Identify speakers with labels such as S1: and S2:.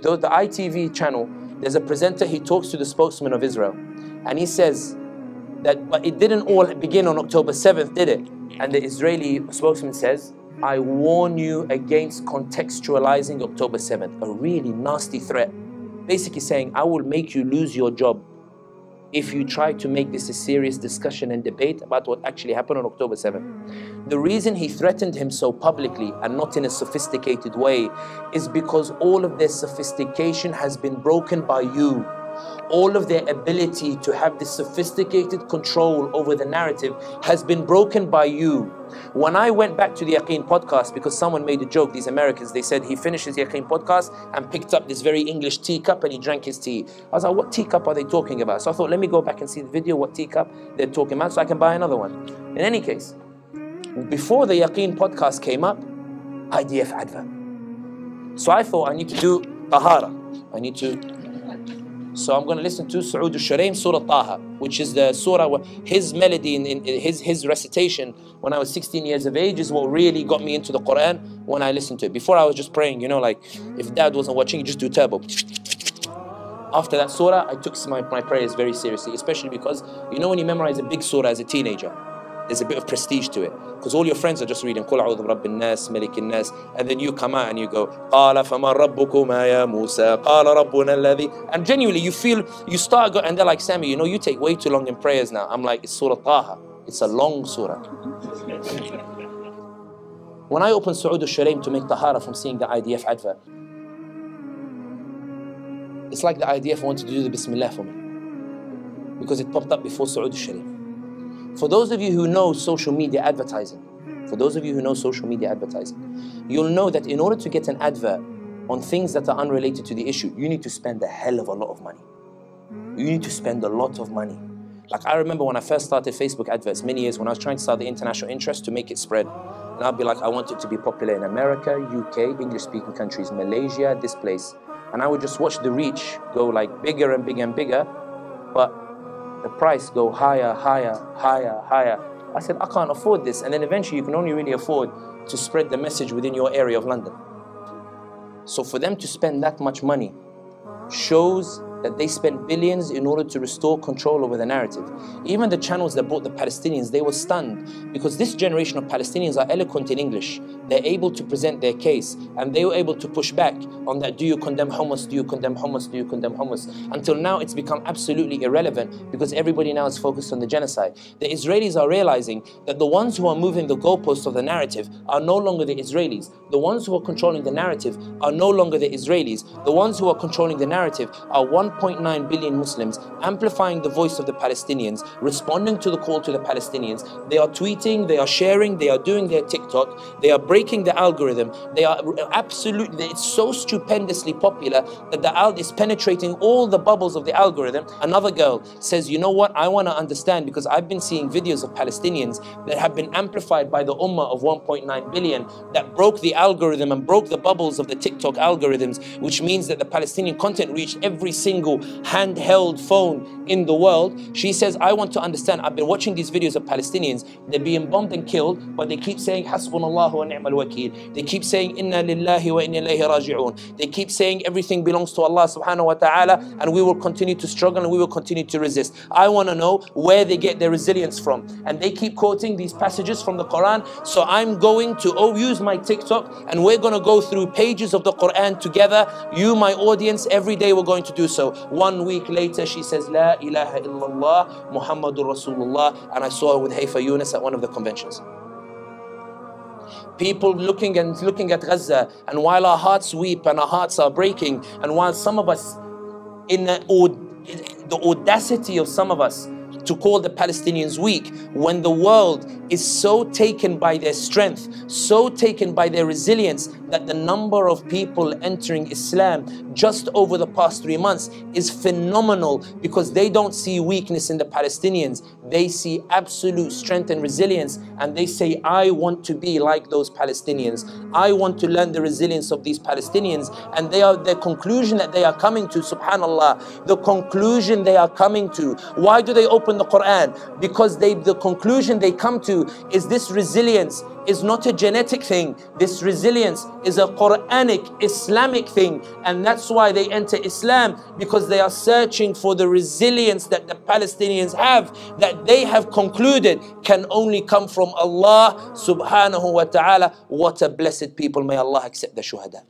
S1: the ITV channel, there's a presenter, he talks to the spokesman of Israel. And he says that, but it didn't all begin on October 7th, did it? And the Israeli spokesman says, I warn you against contextualizing October 7th. A really nasty threat. Basically saying, I will make you lose your job if you try to make this a serious discussion and debate about what actually happened on October 7th. The reason he threatened him so publicly and not in a sophisticated way is because all of their sophistication has been broken by you. All of their ability to have this sophisticated control over the narrative has been broken by you. When I went back to the Yaqeen podcast, because someone made a joke, these Americans, they said he finished his Yaqeen podcast and picked up this very English teacup and he drank his tea. I was like, what teacup are they talking about? So I thought, let me go back and see the video, what teacup they're talking about, so I can buy another one. In any case, before the Yaqeen podcast came up, IDF advert. So I thought I need to do tahara. So I'm going to listen to Su'ud al-Shuraim, Surah Taha, which is the surah, his melody, in his recitation when I was 16 years of age is what really got me into the Quran when I listened to it. Before I was just praying, you know, like if dad wasn't watching, you just do turbo. After that surah, I took my prayers very seriously, especially because, you know, when you memorize a big surah as a teenager, there's a bit of prestige to it, because all your friends are just reading Qul a'udhu bi rabbin nas, malikin nas, and then you come out and you go qala fama rabbukuma ya Musa qala rabbuna alladhi, and genuinely you feel, you start and they're like, Sami, you know, you take way too long in prayers now. I'm like, it's Surah Taha, it's a long surah. When I opened Su'ud al-Shuraim to make tahara from seeing the IDF advert, it's like the IDF wanted to do the Bismillah for me, because it popped up before Su'ud al-Shuraim. For those of you who know social media advertising, you'll know that in order to get an advert on things that are unrelated to the issue, you need to spend a hell of a lot of money. You need to spend a lot of money. Like I remember when I first started Facebook adverts many years when I was trying to start the international interest to make it spread. And I'd be like, I want it to be popular in America, UK, English-speaking countries, Malaysia, this place. And I would just watch the reach go like bigger and bigger and bigger, but the price go higher, higher, higher, higher. I said, I can't afford this. And then eventually you can only really afford to spread the message within your area of London. So for them to spend that much money shows that they spent billions in order to restore control over the narrative. Even the channels that brought the Palestinians, they were stunned because this generation of Palestinians are eloquent in English. They're able to present their case and they were able to push back on that, do you condemn Hamas, do you condemn Hamas, do you condemn Hamas? Until now it's become absolutely irrelevant because everybody now is focused on the genocide. The Israelis are realizing that the ones who are moving the goalposts of the narrative are no longer the Israelis. The ones who are controlling the narrative are no longer the Israelis. The ones who are controlling the narrative are 1.9 billion Muslims amplifying the voice of the Palestinians, responding to the call to the Palestinians. They are tweeting, they are sharing, they are doing their TikTok, they are breaking the algorithm. They are absolutely, it's so stupendously popular that the algorithm is penetrating all the bubbles of the algorithm. Another girl says, you know what, I want to understand because I've been seeing videos of Palestinians that have been amplified by the Ummah of 1.9 billion that broke the algorithm and broke the bubbles of the TikTok algorithms, which means that the Palestinian content reached every single handheld phone in the world. She says, I want to understand, I've been watching these videos of Palestinians, they're being bombed and killed, but they keep saying Hasbunallahu wa ni'mal wakeel. They keep saying Inna lillahi wa inna ilayhi raji'un. They keep saying everything belongs to Allah subhanahu wa ta'ala and we will continue to struggle and we will continue to resist. I want to know where they get their resilience from. And they keep quoting these passages from the Quran. So I'm going to use my TikTok and we're going to go through pages of the Quran together. You, my audience, every day we're going to do so. 1 week later, she says, La ilaha illallah, Muhammadur Rasulullah. And I saw her with Haifa Yunus at one of the conventions. People looking at Gaza, and while our hearts weep and our hearts are breaking, and while some of us, in the audacity of some of us, to call the Palestinians weak, when the world is so taken by their strength, so taken by their resilience, that the number of people entering Islam just over the past 3 months is phenomenal, because they don't see weakness in the Palestinians. They see absolute strength and resilience, and they say, I want to be like those Palestinians. I want to learn the resilience of these Palestinians. And the conclusion that they are coming to, subhanallah, the conclusion they are coming to. Why do they open open the Quran, because the conclusion they come to is this resilience is not a genetic thing. This resilience is a Quranic, Islamic thing. And that's why they enter Islam, because they are searching for the resilience that the Palestinians have, that they have concluded can only come from Allah subhanahu wa ta'ala. What a blessed people. May Allah accept the shuhada.